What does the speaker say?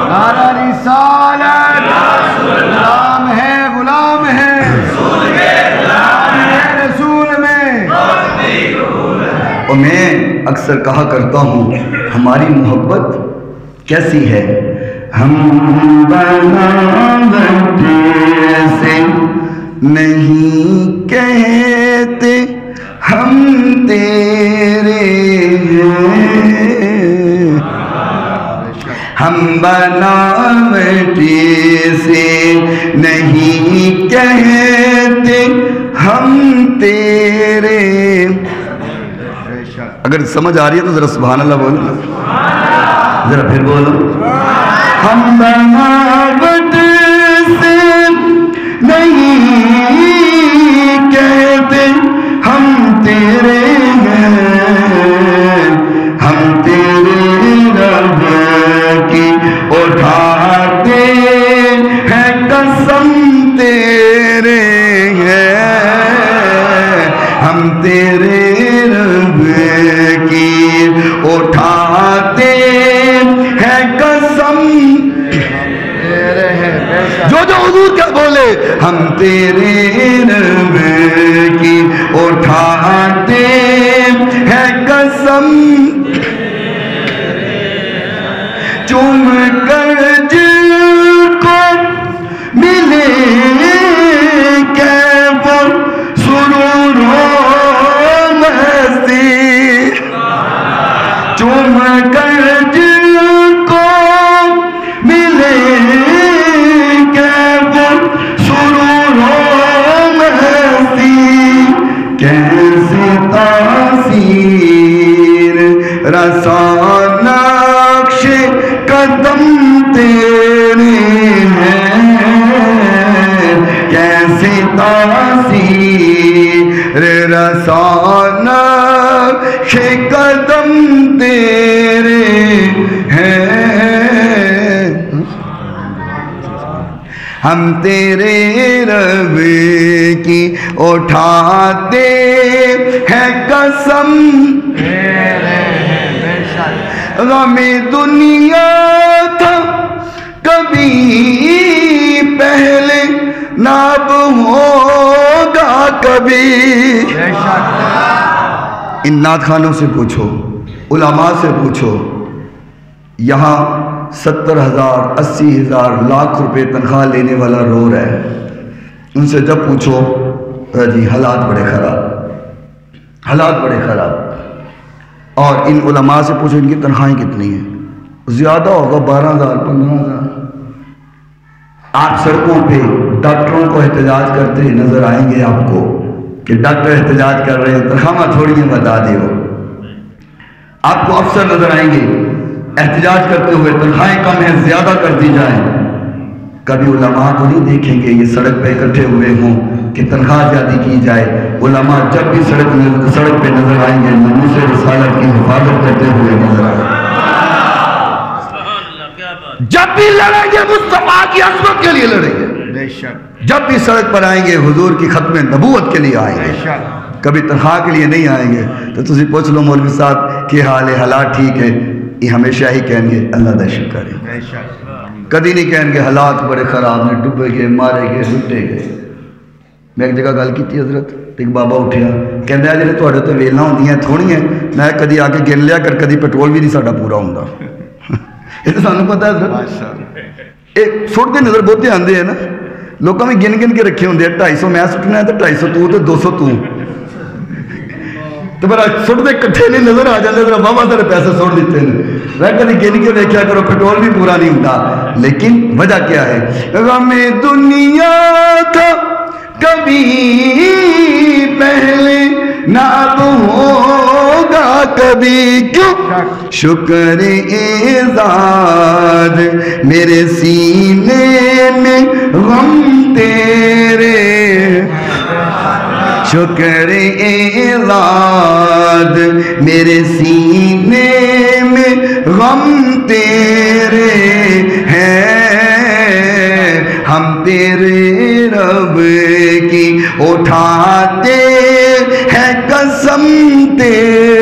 نعرہ رسالت، غلام ہے غلام ہے رسول میں۔ اور میں اکثر کہا کرتا ہوں ہماری محبت کیسی ہے، ہم بناوٹ سے نہیں کہتے ہم تیرے ہیں، ہم بناوٹ سے نہیں کہتے ہم تیرے۔ اگر سمجھ آ رہی ہے تو ذرا سبحان اللہ بولو، ذرا پھر بولو۔ ہم بناوٹ سے نہیں کہتے ہم تیرے ہیں، ہم تیرے رب کی اٹھاتے ہیں قسم تیرے ہیں، ہم تیرے رب کی اٹھاتے ہیں قسم تیرے ہیں۔ جو حضور کیا بولے، ہم تیرے رب کی اٹھاتے ہیں قسم، چوم کر جن کو ملے کیف سرور و مستی، چوم کر جن کو ملے کیف سرور و مستی، کیسے تاثیر رسا نقش قدم تیرے ہیں، کیسے تاثیر رسا نقش قدم تیرے ہیں، ہم تیرے رب کی اٹھاتے ہیں قسم غم دنیا تھا کبھی پہلے نہ اب ہوگا کبھی۔ ان نعت خانوں سے پوچھو، علماء سے پوچھو، یہاں 70,000 80,000 لاکھ روپے تنخواہ لینے والا رو رہا ہے، ان سے جب پوچھو جی حالات بڑے خراب، حالات بڑے خراب۔ اور ان علماء سے پوچھو ان کی تنخواہیں کتنی ہیں، زیادہ ہوگا 12,000 15,000۔ آپ سڑکوں پہ ڈاکٹروں کو احتجاج کرتے نظر آئیں گے آپ کو کہ ڈاکٹر احتجاج کر رہے ہیں، تنخواہ تھوڑی ہیں بتا دیو۔ آپ کو افسر نظر آئیں گے احتجاج کرتے ہوئے تنخواہیں کم ہیں زیادہ کر دی جائیں۔ کبھی علماء کو نہیں دیکھیں گے یہ سڑک پہ اکٹھے ہوئے ہوں کہ تنخواہ زیادہ کی جائے۔ علماء جب بھی سڑک پہ نظر آئیں گے ناموس رسالت کی حفاظت کرتے ہوئے نظر آئیں گے، جب بھی لڑیں گے مصطفیٰ کی عظمت کے لیے لڑیں گے، جب بھی سڑک پر آئیں گے حضور کی ختم نبوت کے لیے آئیں گے، کبھی تنخواہ کے لیے نہیں آئیں گے۔ تو تسی پوچھ لو مولوی صاحب کہ حال ہے، حالات ٹھیک ہے، یہ ہمیشہ ہی کہیں گے اللہ دا شکر ہے، کدی نہیں کہیں گے حالات بڑے خراب نے، ڈبے گئے مارے گئے لٹے گئے۔ میں ایک جگہ گل کی تھی حضرت، ایک بابا اٹھیا کہندا جڑے تواڈے تے ویلاں ہوندیاں تھوڑیاں، میں کدی آ کے گن لیا کر کدی پیٹرول بھی نہیں ساڈا پورا ہوندا۔ یہ تو سانوں پتہ ہے حضرت، ایک سٹ دے نظر بہتے آندے ہیں نا، لوکاں بھی گن گن کے رکھے ہوندے ہیں، 250 میں سٹنا ہے تو 250 تو 200 تو، تو میرا سٹ دے کٹھے نہیں نظر آ جاندے، ذرا بابا تیرے پیسے سٹ دیتے ہیں، میں کدی گن کے دیکھا کرو پیٹرول بھی پورا نہیں ہوتا۔ لیکن وجہ کیا ہے، غم دنیا تھا کبھی پہلے نہ اب ہوگا کبھی، کیوں شکر اعزاز میرے سینے میں غم تیرے، شکر اعزاز میرے سینے میں غم تیرے ہیں، ہم تیرے رب کی اٹھاتے ہیں قسم تیرے